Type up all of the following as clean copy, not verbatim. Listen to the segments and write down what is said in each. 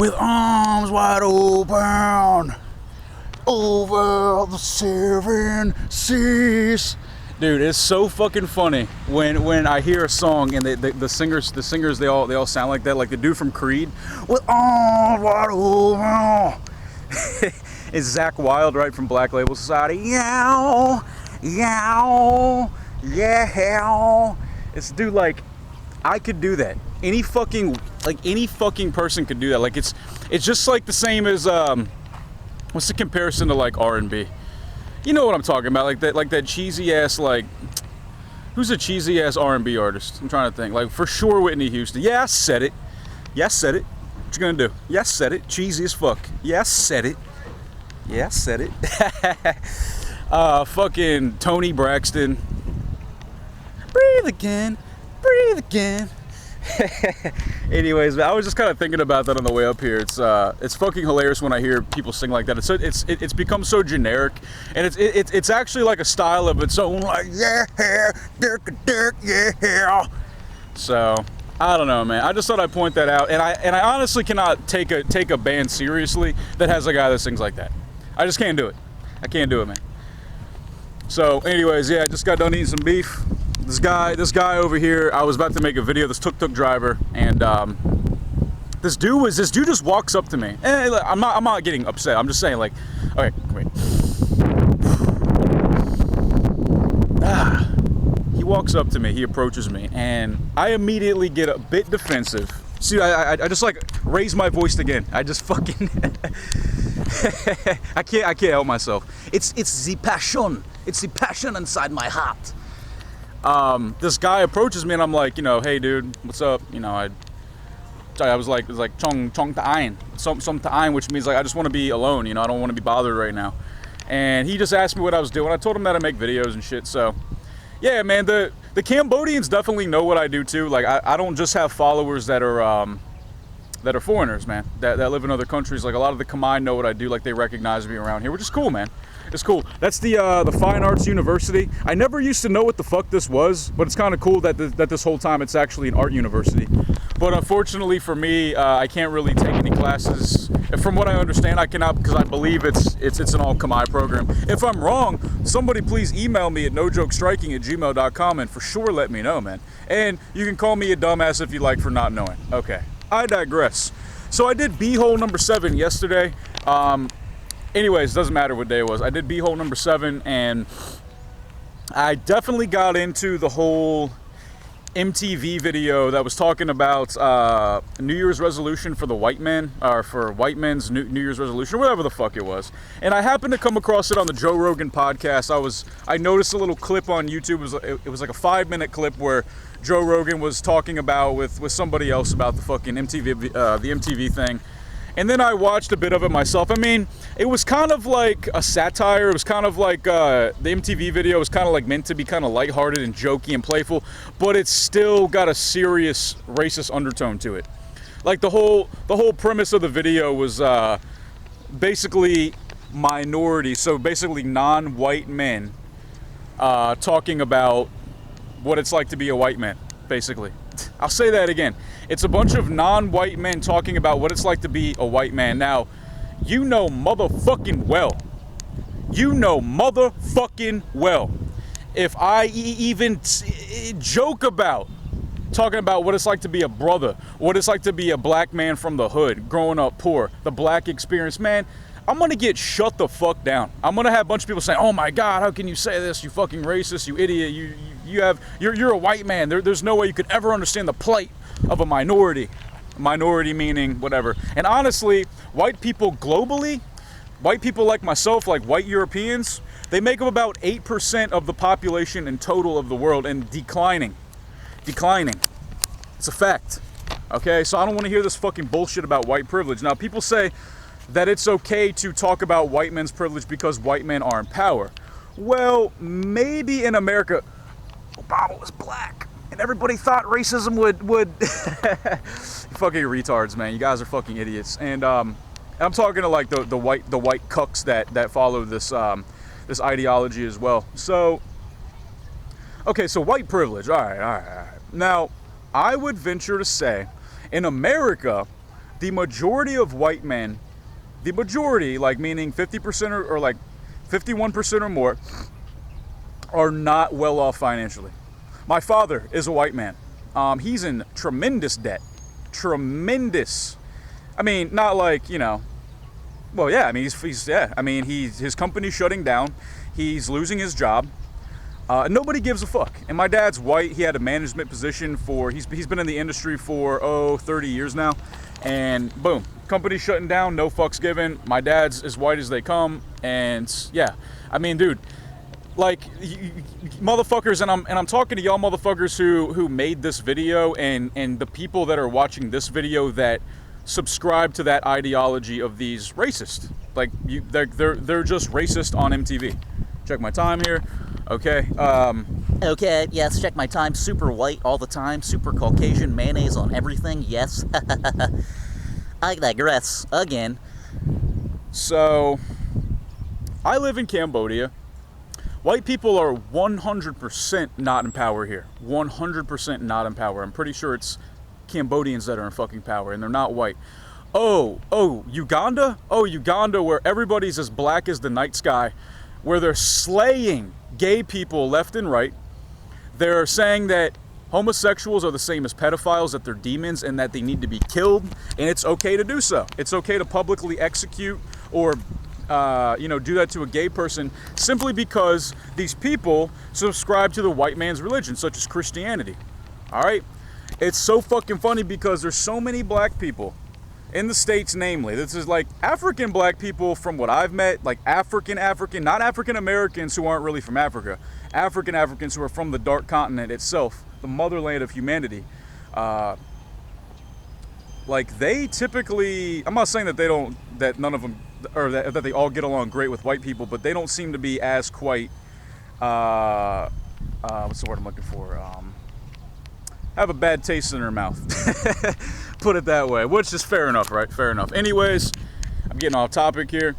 with arms wide open over the 7 seas. Dude, it's so fucking funny when I hear a song and the singers they all sound like that, like the dude from Creed, with arms wide open. It's Zach Wilde, right, from Black Label Society. Yow, yow, yeah. It's, dude, like, I could do that. Any fucking person could do that. Like, it's just like the same as what's the comparison to like R&B? You know what I'm talking about? Like that cheesy ass, like, who's a cheesy ass R&B artist? I'm trying to think. Like, for sure Whitney Houston. Yeah, I said it. Yeah, I said it. What you gonna do? Yeah, I said it. Cheesy as fuck. Yeah, I said it. Yeah, I said it. Fucking Tony Braxton. Breathe again. Breathe again. Anyways, I was just kind of thinking about that on the way up here. It's fucking hilarious when I hear people sing like that. It's become so generic, and it's actually like a style of its own. Like, yeah, Dirk, yeah. So I don't know, man. I just thought I'd point that out, and I honestly cannot take a band seriously that has a guy that sings like that. I just can't do it. I can't do it, man. So, anyways, yeah, I just got done eating some beef. This guy over here, I was about to make a video, this tuk-tuk driver, and this dude just walks up to me. And I'm not getting upset. I'm just saying, like, okay, wait. He walks up to me, he approaches me, and I immediately get a bit defensive. See, I just like raise my voice again. I just fucking I can't help myself. It's the passion. It's the passion inside my heart. This guy approaches me and I'm like, hey dude, what's up? I was like, it's like chong ta'ayin, some ta'ayin, which means like I just want to be alone. I don't want to be bothered right now. And he just asked me what I was doing. I told him that I make videos and shit. So yeah, man, the Cambodians definitely know what I do too. Like I don't just have followers that are foreigners, man, that live in other countries. Like a lot of the Khmer know what I do. Like they recognize me around here, which is cool, man. It's cool. That's the Fine Arts University. I never used to know what the fuck this was, but it's kind of cool that this whole time it's actually an art university. But unfortunately for me, I can't really take any classes. From what I understand, I cannot, because I believe it's an all Khmer program. If I'm wrong, somebody please email me at nojokestriking@gmail.com and for sure let me know, man. And you can call me a dumbass if you like for not knowing. Okay, I digress. So I did B-hole number 7 yesterday. Anyways, doesn't matter what day it was. I did B-hole number 7, and I definitely got into the whole MTV video that was talking about New Year's resolution for the white man, or for white men's New Year's resolution, whatever the fuck it was. And I happened to come across it on the Joe Rogan podcast. I noticed a little clip on YouTube. It was like a 5-minute clip where Joe Rogan was talking about with somebody else about the fucking MTV thing. And then I watched a bit of it myself. I mean, it was kind of like a satire. It was kind of like the MTV video was kind of like meant to be kind of lighthearted and jokey and playful, but it's still got a serious racist undertone to it. Like the whole premise of the video was basically minorities, so basically non-white men talking about what it's like to be a white man, basically. I'll say that again. It's a bunch of non-white men talking about what it's like to be a white man. Now, you know motherfucking well. If I even joke about talking about what it's like to be a brother, what it's like to be a black man from the hood, growing up poor, the black experience, man, I'm gonna get shut the fuck down. I'm gonna have a bunch of people saying, "Oh my God, how can you say this? You fucking racist, you idiot. You're a white man. There's no way you could ever understand the plight of a minority." Minority meaning whatever. And honestly, white people globally, white people like myself, like white Europeans, they make up about 8% of the population in total of the world, and declining. It's a fact. Okay, so I don't want to hear this fucking bullshit about white privilege. Now, people say that it's okay to talk about white men's privilege because white men are in power. Well, maybe in America, Obama was black, and everybody thought racism would fucking retards, man. You guys are fucking idiots. And I'm talking to like the white cucks that follow this this ideology as well. So okay, so white privilege. All right. Now, I would venture to say in America, the majority of white men, the majority, like meaning 50% or like 51% or more, are not well off financially. My father is a white man. He's in tremendous debt. Tremendous. I mean, not like, you know, well, yeah, I mean, his company's shutting down. He's losing his job. Nobody gives a fuck. And my dad's white. He had a management position he's been in the industry for, 30 years now. And boom, company's shutting down, no fucks given. My dad's as white as they come. And yeah, I mean, dude, like, motherfuckers, and I'm talking to y'all motherfuckers who made this video, and the people that are watching this video that subscribe to that ideology of these racists. Like, they're just racist on MTV. Check my time here. Okay. Okay, yes, check my time. Super white all the time. Super Caucasian. Mayonnaise on everything. Yes. I digress again. So, I live in Cambodia. White people are 100% not in power here. 100% not in power. I'm pretty sure it's Cambodians that are in fucking power, and they're not white. Oh, Uganda? Oh, Uganda, where everybody's as black as the night sky, where they're slaying gay people left and right. They're saying that homosexuals are the same as pedophiles, that they're demons, and that they need to be killed, and it's okay to do so. It's okay to publicly execute or do that to a gay person simply because these people subscribe to the white man's religion, such as Christianity. All right? It's so fucking funny because there's so many black people in the States, namely. This is like African black people from what I've met, like African, not African Americans who aren't really from Africa. African Africans who are from the dark continent itself, the motherland of humanity. Like, they typically, I'm not saying that none of them, or that they all get along great with white people, but they don't seem to be as quite, what's the word I'm looking for? Have a bad taste in their mouth. Put it that way, which is fair enough, right? Fair enough. Anyways, I'm getting off topic here.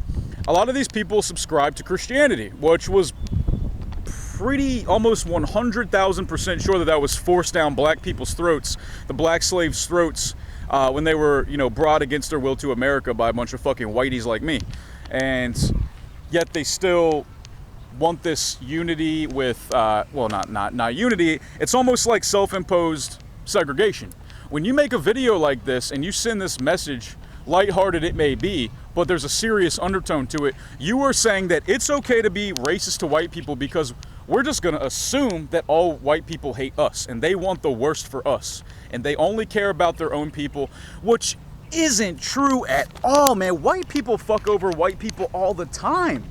A lot of these people subscribe to Christianity, which was pretty almost 100,000% sure that was forced down black people's throats, the black slaves' throats, when they were, brought against their will to America by a bunch of fucking whiteys like me. And yet they still want this unity with, not unity. It's almost like self-imposed segregation. When you make a video like this and you send this message, lighthearted it may be, but there's a serious undertone to it, you are saying that it's okay to be racist to white people because we're just going to assume that all white people hate us and they want the worst for us and they only care about their own people, which isn't true at all, man. White people fuck over white people all the time.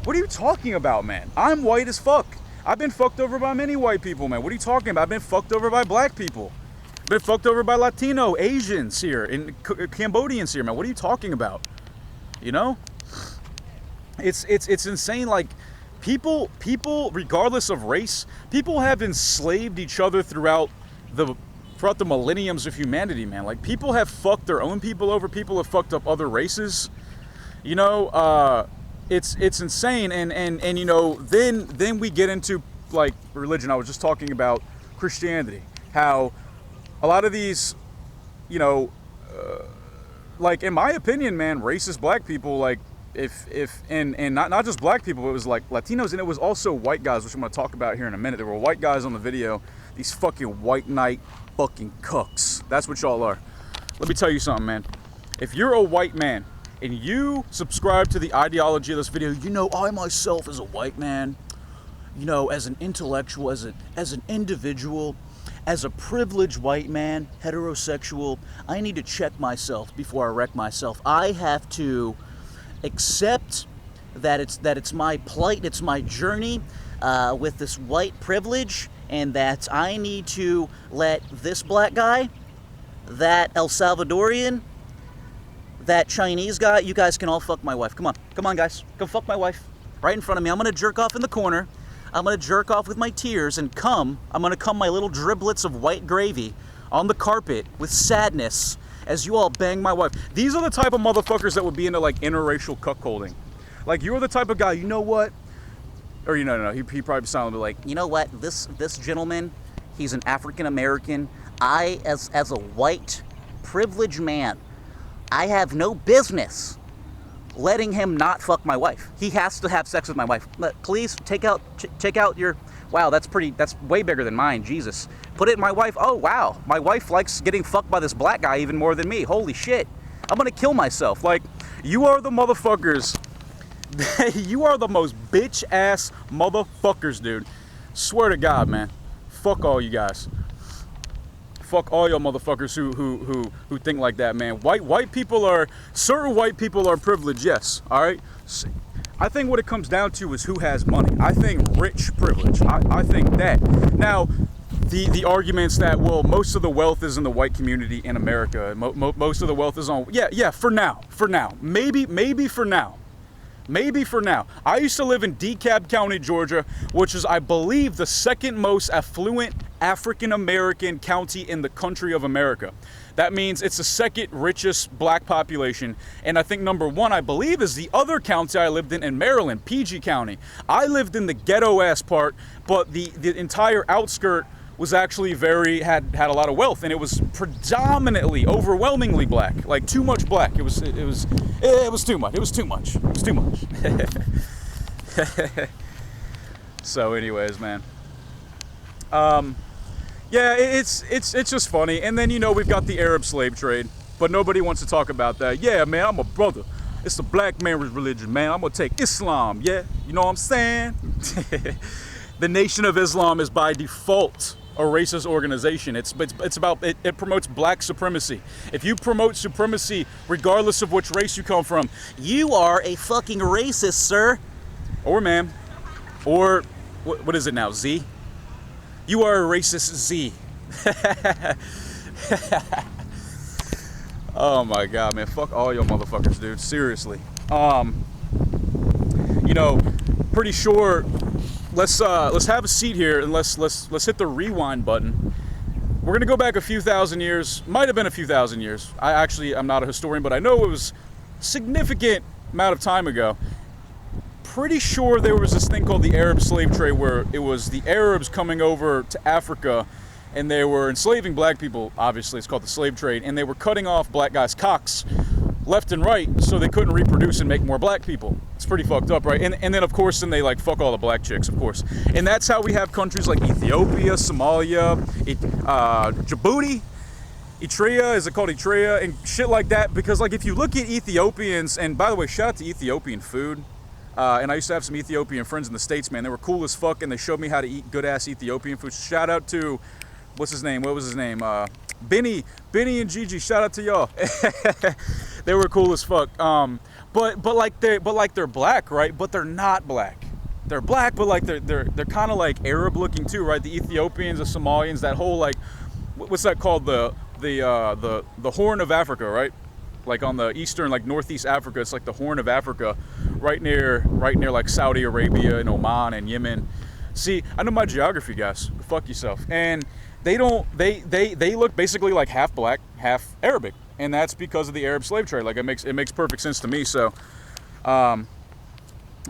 What are you talking about, man? I'm white as fuck. I've been fucked over by many white people, man. What are you talking about? I've been fucked over by black people. I've been fucked over by Latino, Asians here, and Cambodians here, man. What are you talking about? It's insane. Like, people, regardless of race, people have enslaved each other throughout the millenniums of humanity, man. Like, people have fucked their own people over. People have fucked up other races. It's insane. And then we get into, like, religion. I was just talking about Christianity. How a lot of these, like, in my opinion, man, racist black people, like, and not just black people, it was like Latinos, and it was also white guys, which I'm going to talk about here in a minute. There were white guys on the video, these fucking white knight fucking cucks. That's what y'all are. Let me tell you something, man. If you're a white man and you subscribe to the ideology of this video, I myself as a white man, as an intellectual, as an individual, as a privileged white man, heterosexual, I need to check myself before I wreck myself. I have to accept that it's my plight, it's my journey with this white privilege, and that I need to let this black guy, that El Salvadorian, that Chinese guy, you guys can all fuck my wife. Come on guys, come fuck my wife right in front of me. I'm gonna jerk off in the corner. I'm gonna jerk off with my tears and I'm gonna come my little driblets of white gravy on the carpet with sadness as you all bang my wife. These are the type of motherfuckers that would be into, like, interracial cuckolding. Like, you're the type of guy, you know what? Or, no, he probably sounded like, you know what? This gentleman, he's an African American. I, as a white, privileged man, I have no business letting him not fuck my wife. He has to have sex with my wife. Please take out your, wow, that's way bigger than mine, Jesus. Put it in my wife. Oh, wow, my wife likes getting fucked by this black guy even more than me. Holy shit. I'm gonna kill myself. Like, you are the motherfuckers. You are the most bitch ass motherfuckers, dude. Swear to God, man. Fuck all you guys. Fuck all y'all motherfuckers who think like that, man. Certain white people are privileged, yes, all right? I think what it comes down to is who has money. I think rich privilege. I think that. Now, the arguments that, well, most of the wealth is in the white community in America. Most of the wealth is on, yeah, for now. Maybe for now. Maybe for now. I used to live in DeKalb County, Georgia, which is, I believe, the second most affluent African-American county in the country of America. That means it's the second richest black population. And I think number one, I believe, is the other county I lived in Maryland, PG County. I lived in the ghetto-ass part, but the entire outskirt was actually had a lot of wealth, and it was predominantly, overwhelmingly black, like too much black. It was too much. So, anyways, man. Yeah, it's just funny. And then, you know, we've got the Arab slave trade, but nobody wants to talk about that. Yeah, man, I'm a brother. It's the black man's religion, man. I'm gonna take Islam. Yeah, you know what I'm saying? The Nation of Islam is by default a racist organization. It promotes black supremacy. If you promote supremacy, regardless of which race you come from, you are a fucking racist, sir. Or ma'am. Or, what is it now, Z? You are a racist Z. Oh my God, man. Fuck all y'all motherfuckers, dude. Seriously. You know, pretty sure. Let's have a seat here and let's hit the rewind button. We're gonna go back a few thousand years. Might have been a few thousand years. I'm not a historian, but I know it was a significant amount of time ago. Pretty sure there was this thing called the Arab slave trade, where it was the Arabs coming over to Africa and they were enslaving black people. Obviously, it's called the slave trade, and they were cutting off black guys' cocks left and right so they couldn't reproduce and make more black people. It's pretty fucked up, right? And then, of course, then they like fuck all the black chicks, of course. And that's how we have countries like Ethiopia, Somalia, Djibouti, Eritrea, is it called Eritrea, and shit like that. Because like if you look at Ethiopians, and by the way, shout out to Ethiopian food. And I used to have some Ethiopian friends in the States, man. They were cool as fuck, and they showed me how to eat good-ass Ethiopian food. Shout out to, what was his name? Benny and Gigi, shout out to y'all. They were cool as fuck. But they're black, right? But they're not black. They're black, but like they're kind of like Arab looking too, right? The Ethiopians, the Somalians, that whole like, what's that called? The Horn of Africa, right? Like on the eastern, like northeast Africa, it's like the Horn of Africa, right near like Saudi Arabia and Oman and Yemen. See, I know my geography, guys. Go fuck yourself. And they look basically like half black, half Arabic, and that's because of the Arab slave trade. Like it makes perfect sense to me. So,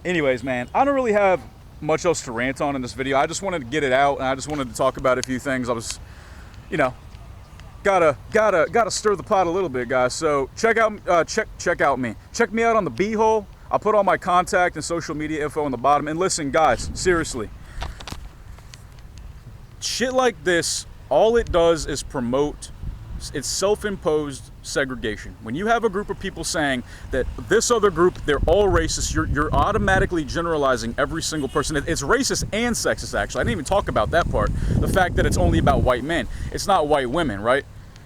anyways, man, I don't really have much else to rant on in this video. I just wanted to get it out, and I just wanted to talk about a few things. I was, you know, gotta stir the pot a little bit, guys. So check out me. Check me out on the B-hole. I'll put all my contact and social media info on the bottom. And listen, guys, seriously, shit like this, all it does is promote its self-imposed segregation. When you have a group of people saying that this other group, they're all racist, you're automatically generalizing every single person. It's racist and sexist, actually. I didn't even talk about that part. The fact that it's only about white men. It's not white women, right?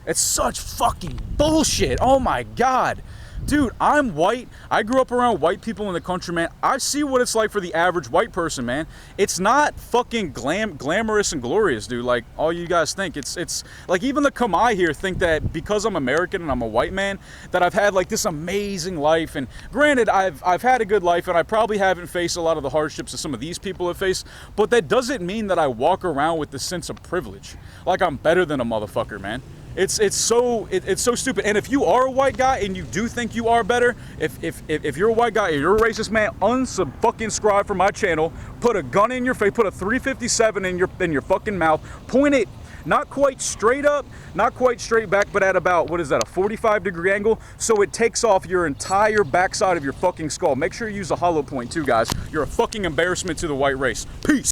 It's such fucking bullshit. Oh my God. Dude, I'm white. I grew up around white people in the country, man. I see what it's like for the average white person, man. It's not fucking glamorous and glorious, dude, like all you guys think. It's like even the Kamai here think that because I'm American and I'm a white man, that I've had like this amazing life. And granted, I've had a good life, and I probably haven't faced a lot of the hardships that some of these people have faced, but that doesn't mean that I walk around with this sense of privilege. Like I'm better than a motherfucker, man. It's so stupid. And if you are a white guy and you do think you are better, if you're a white guy and you're a racist, man, unsubscribe from my channel. Put a gun in your face. Put a 357 in your fucking mouth. Point it not quite straight up, not quite straight back, but at about, what is that, a 45-degree angle, so it takes off your entire backside of your fucking skull. Make sure you use a hollow point too, guys. You're a fucking embarrassment to the white race. Peace.